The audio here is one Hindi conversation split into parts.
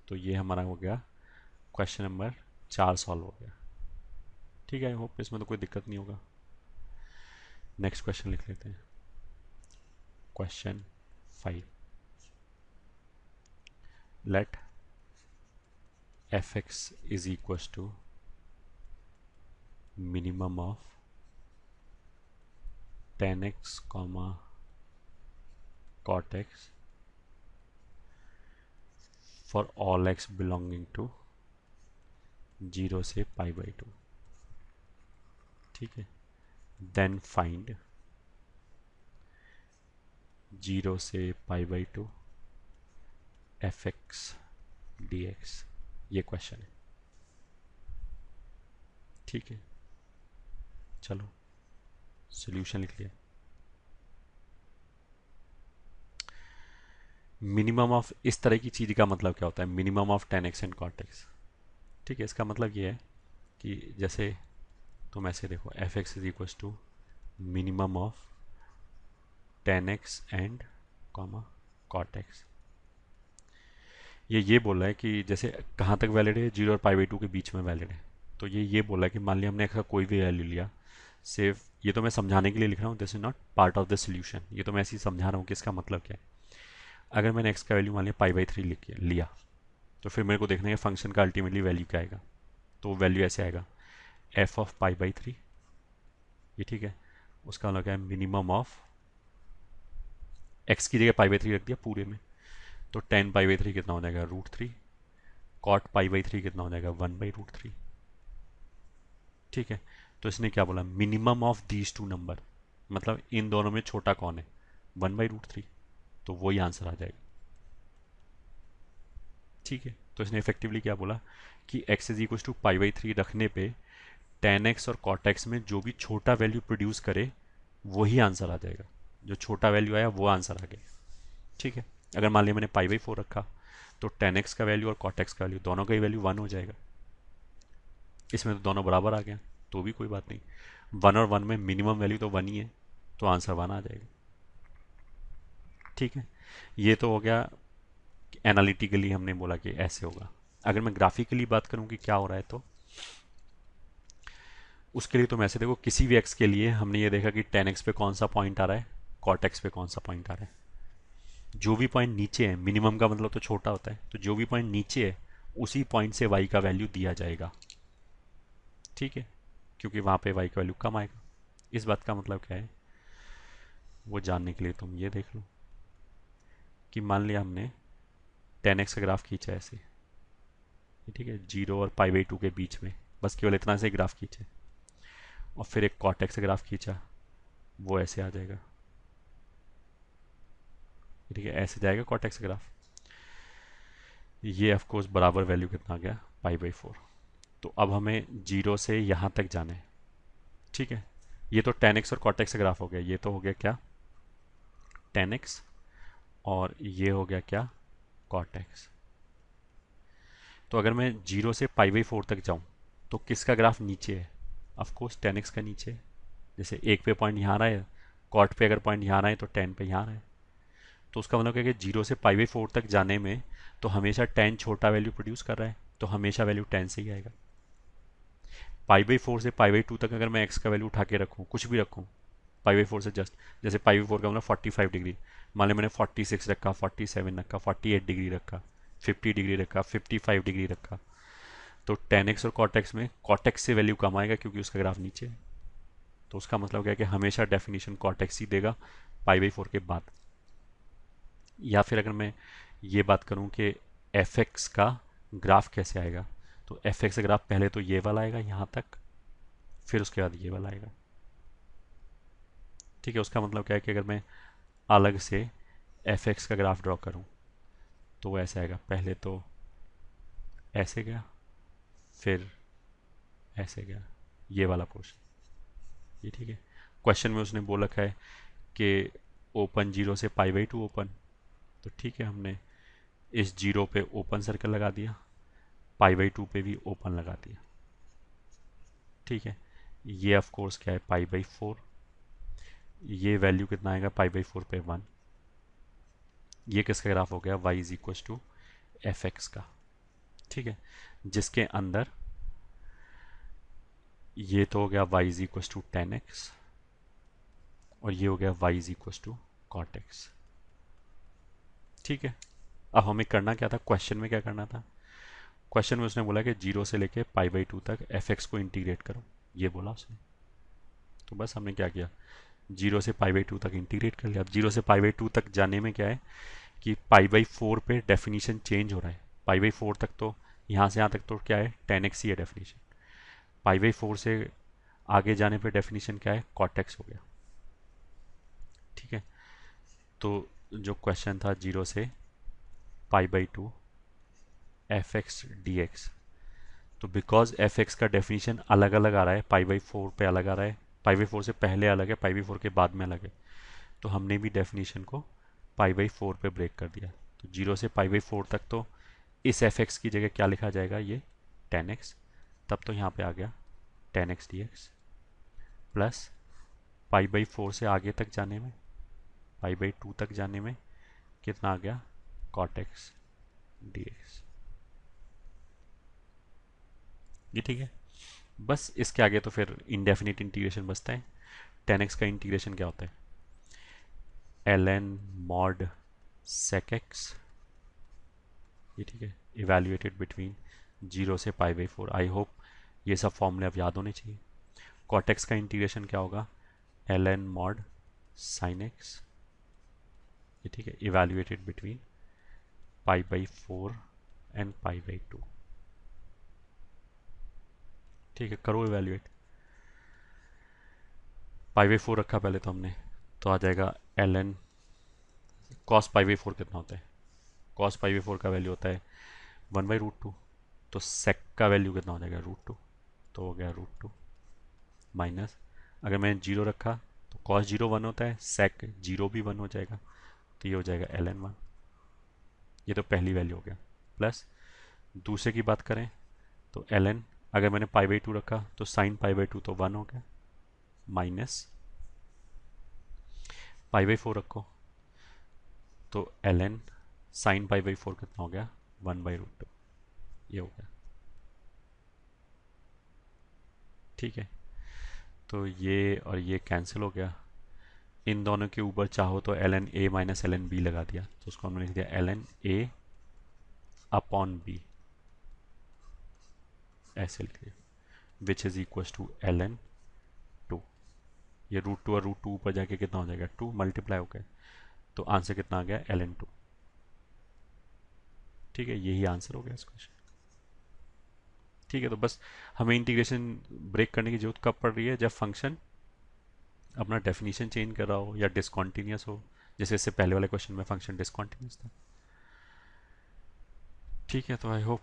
तो ये हमारा हो गया क्वेश्चन नंबर 4 सॉल्व हो गया। ठीक है, आई होप इसमें तो कोई दिक्कत नहीं होगा। नेक्स्ट क्वेश्चन लिख लेते हैं। Question 5, let fx is equals to minimum of tan x comma cot x for all x belonging to 0 से π/2। ठीक है, देन फाइंड 0 से π/2 fx dx। ये क्वेश्चन है। ठीक है, चलो सॉल्यूशन लिख लिया। मिनिमम ऑफ इस तरह की चीज़ का मतलब क्या होता है? Minimum of tan x and cot x। ठीक है, इसका मतलब ये है कि जैसे तुम ऐसे देखो fx is equals to minimum of tan x and comma cot x। ये बोल रहा है कि जैसे कहाँ तक वैलिड है, 0 और π/2 के बीच में वैलिड है। तो ये बोल रहा है कि मान लिया हमने x का कोई भी वैल्यू लिया, सिर्फ ये तो मैं समझाने के लिए लिख रहा हूँ, this is not part of the solution. ये तो मैं ऐसे ही समझा रहा हूँ कि इसका मतलब क्या है। अगर मैंने x का वैल्यू मान लिया π/3 लिया, तो फिर मेरे को देखना है फंक्शन का अल्टीमेटली वैल्यू क्या आएगा। तो वैल्यू ऐसे आएगा f ऑफ π/3। ये ठीक है, उसका मतलब क्या है? मिनिमम ऑफ x की जगह π/3 रख दिया पूरे में, तो tan π/3 कितना हो जाएगा? √3। cot π/3 कितना हो जाएगा? 1/√3। ठीक है, तो इसने क्या बोला? Minimum of these two number, मतलब इन दोनों में छोटा कौन है? 1/√3। तो वही आंसर आ जाएगा। ठीक है, तो इसने इफेक्टिवली क्या बोला कि x इज इक्वल टू π/3 रखने पे tan x और cot x में जो भी छोटा वैल्यू प्रोड्यूस करे वही आंसर आ जाएगा। जो छोटा वैल्यू आया वो आंसर आ गया। ठीक है, अगर मान लिया मैंने π/4 रखा, तो tan x का वैल्यू और cot x का वैल्यू दोनों का ही वैल्यू 1 हो जाएगा। इसमें तो दोनों बराबर आ गया, तो भी कोई बात नहीं। 1 और 1 में मिनिमम वैल्यू तो 1 ही है, तो आंसर 1 आ जाएगा। ठीक है, ये तो हो गया एनालिटिकली हमने बोला कि ऐसे होगा। अगर मैं ग्राफिकली बात करूं कि क्या हो रहा है, तो उसके लिए तुम ऐसे देखो, किसी भी x के लिए हमने ये देखा कि tan x पे कौन सा पॉइंट आ रहा है, cot x पे कौन सा पॉइंट आ रहा है। जो भी पॉइंट नीचे है, मिनिमम का मतलब तो छोटा होता है, तो जो भी पॉइंट नीचे है उसी पॉइंट से y का वैल्यू दिया जाएगा। ठीक है, क्योंकि वहां पे y का वैल्यू कम आएगा। इस बात का मतलब क्या है वो जानने के लिए तुम ये देख लो कि मान लिया हमने tan x का ग्राफ खींचा ऐसे, ठीक है, 0 और π/2 के बीच में, बस केवल इतना से ग्राफ खींचे, और फिर एक cot x का ग्राफ खींचा, वो ऐसे आ जाएगा। ठीक है, ऐसे जाएगा cot x का ग्राफ। ये ऑफ कोर्स बराबर वैल्यू कितना आ गया? π/4। तो अब हमें 0 से यहाँ तक जाना है। ठीक है, ये तो tan x और cot x का ग्राफ हो गया। ये तो हो गया क्या? tan x, और ये हो गया क्या? cot x। तो अगर मैं 0 से π/4 तक जाऊं, तो किसका ग्राफ नीचे है? ऑफ कोर्स tan x का नीचे है। जैसे एक पे पॉइंट यहाँ आ रहा है, cot पे अगर पॉइंट यहाँ आ रहा है तो tan पे यहाँ आ रहा है। तो उसका मतलब क्या है कि 0 से π/4 तक जाने में तो हमेशा tan छोटा वैल्यू प्रोड्यूस कर रहा है, तो हमेशा वैल्यू tan से ही आएगा। π/4 से π/2 तक अगर मैं x का वैल्यू उठा के रखूँ, कुछ भी रखूँ π/4 से जस्ट, जैसे π/4 का मतलब 45 डिग्री, मान ली मैंने 46 रखा, 47 रखा, 48 डिग्री रखा, 50 डिग्री रखा, 55 डिग्री रखा, तो tan x और cot x में cot x से वैल्यू कम आएगा क्योंकि उसका ग्राफ नीचे है। तो उसका मतलब क्या है कि हमेशा डेफिनेशन cot x ही देगा π/4 के बाद। या फिर अगर मैं ये बात करूं कि fx का ग्राफ कैसे आएगा, तो fx का ग्राफ पहले तो ये वाला आएगा यहाँ तक, फिर उसके बाद ये वाला आएगा। ठीक है, उसका मतलब क्या है कि अगर मैं अलग से fx का ग्राफ ड्रॉ करूं, तो वो ऐसे आएगा, पहले तो ऐसे गया, फिर ऐसे गया, ये वाला पोर्शन। ये ठीक है, क्वेश्चन में उसने बोल रखा है कि ओपन 0 से π/2 ओपन, तो ठीक है, हमने इस 0 पे ओपन सर्कल लगा दिया, π/2 पे भी ओपन लगा दिया। ठीक है, ये ऑफ कोर्स क्या है? π/4। ये वैल्यू कितना आएगा π/4 पे? 1। ये किसका ग्राफ हो गया? y is equal to f x का। ठीक है, जिसके अंदर ये तो हो गया y is equal to 10x और ये हो गया y is equal to cot x. ठीक है, अब हमें करना क्या था, क्वेश्चन में क्या करना था, क्वेश्चन में उसने बोला कि 0 से लेके π/2 तक fx को इंटीग्रेट करो, ये बोला उसने। तो बस हमने क्या किया, 0 से π/2 तक इंटीग्रेट कर लिया। अब 0 से π/2 तक जाने में क्या है कि π/4 पे डेफिनेशन चेंज हो रहा है। π/4 तक तो यहाँ से यहाँ तक तो क्या है 10x ही है डेफिनेशन, π/4 से आगे जाने पे डेफिनेशन क्या है cot x हो गया। ठीक है, तो जो क्वेश्चन था 0 से π/2 fx dx, तो बिकॉज fx का डेफिनेशन अलग अलग आ रहा है, π/4 पे अलग आ रहा है, π/4 से पहले अलग है, π/4 के बाद में अलग है, तो हमने भी डेफिनेशन को π/4 पे ब्रेक कर दिया। तो 0 से π/4 तक तो इस fx की जगह क्या लिखा जाएगा, ये 10x, तब तो यहाँ पे आ गया 10x dx प्लस π/4 से आगे तक जाने में, π/2 तक जाने में कितना आ गया cot x dx। ये ठीक है, बस इसके आगे तो फिर इंडेफिनिट इंटीग्रेशन बचता है। 10x का इंटीग्रेशन क्या होता है, ln mod sec x, ये ठीक है, इवेल्युएटेड बिटवीन 0 से π/4। आई होप ये सब फॉर्मूले अब याद होने चाहिए। cot x का इंटीग्रेशन क्या होगा, ln mod sin x, ये ठीक है, इवेल्युएटेड बिटवीन π/4 एंड π/2। ठीक है, करो इवेल्युएट। π/4 रखा पहले तो हमने, तो आ जाएगा ln cos π/4 कितना होता है, cos π/4 का वैल्यू होता है 1/√2, तो sec का वैल्यू कितना हो जाएगा √2, तो हो गया √2 माइनस, अगर मैंने 0 रखा तो cos 0 1 होता है, sec 0 भी 1 हो जाएगा, तो ये हो जाएगा ln 1। ये तो पहली वैल्यू हो गया, प्लस दूसरे की बात करें तो ln, अगर मैंने π/2 रखा तो sin π/2 तो 1 हो गया, माइनस π/4 रखो तो ln sin π/4 कितना हो गया 1/√2, ये हो गया। ठीक है, तो ये और ये कैंसिल हो गया, इन दोनों के ऊपर चाहो तो ln a minus ln b लगा दिया, तो उसको हमने लिख दिया ln a अपॉन b, ऐसे लिख दिया, which is equal to ln 2। ये √2 और √2 ऊपर जाके कितना हो जाएगा 2 मल्टीप्लाई हो गया, तो आंसर कितना आ गया ln 2। ठीक है, यही आंसर हो गया इस क्वेश्चन। ठीक है, तो बस हमें इंटीग्रेशन ब्रेक करने की जरूरत कब पड़ रही है, जब फंक्शन अपना डेफिनेशन चेंज कर रहा हो या डिसकॉन्टीन्यूस हो, जैसे इससे पहले वाले क्वेश्चन में फंक्शन डिसकॉन्टीन्यूस था। ठीक है, तो आई होप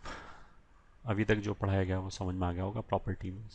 अभी तक जो पढ़ाया गया वो समझ में आ गया होगा प्रॉपर्टी में।